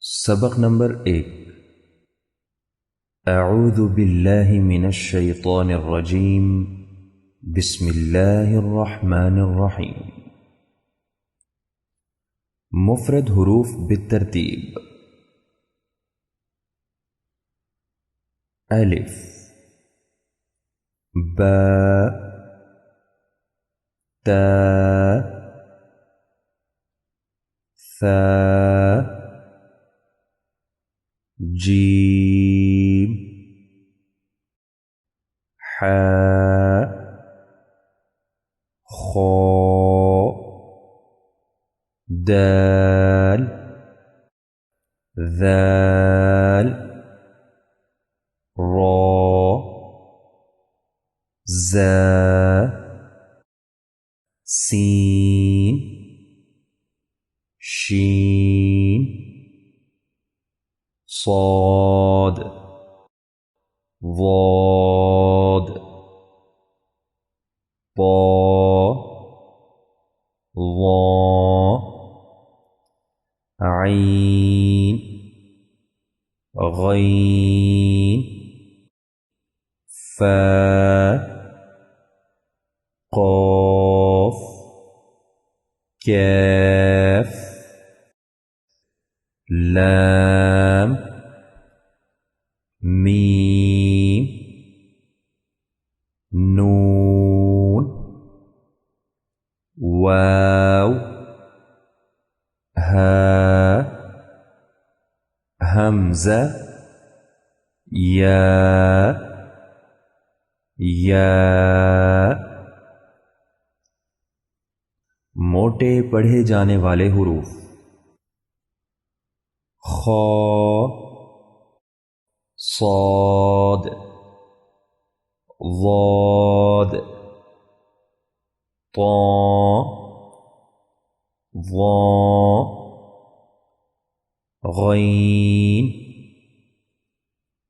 سبق نمبر 1۔ اعوذ باللہ من الشیطان الرجیم، بسم اللہ الرحمن الرحیم۔ مفرد حروف بالترتیب: الف، با، تا، ثا، جیم، حا، خا، دال، ذال، را، زا، سین، شین، صاد، ضاد، طا، ظا، عین، غین، فا، قاف، کاف، لام، میم، نون، واو، ہا، حمزہ، یا، موٹے پڑھے جانے والے حروف: خا، صاد، ضاد، طا، ظا، غین،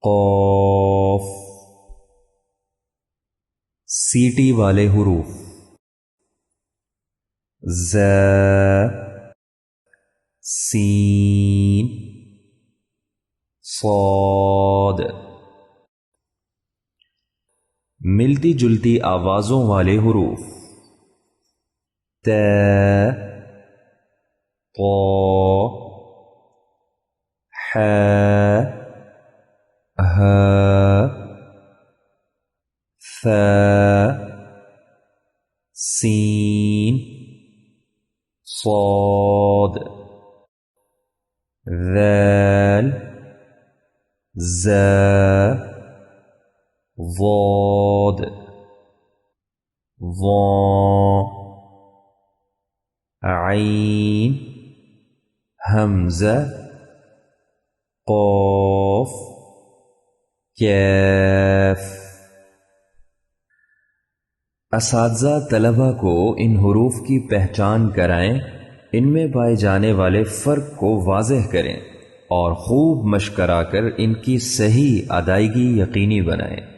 قاف۔ سیٹی والے حروف: زا، سین، صاد۔ ملتی جلتی آوازوں والے حروف: تا، طا، حا، ہا، ثا، سین، صاد، ذال، زا، ضاد، ظا، عین، حمزہ، قاف، کاف۔ اساتذہ طلبہ کو ان حروف کی پہچان کرائیں، ان میں پائے جانے والے فرق کو واضح کریں اور خوب مشق کرا کر ان کی صحیح ادائیگی یقینی بنائیں۔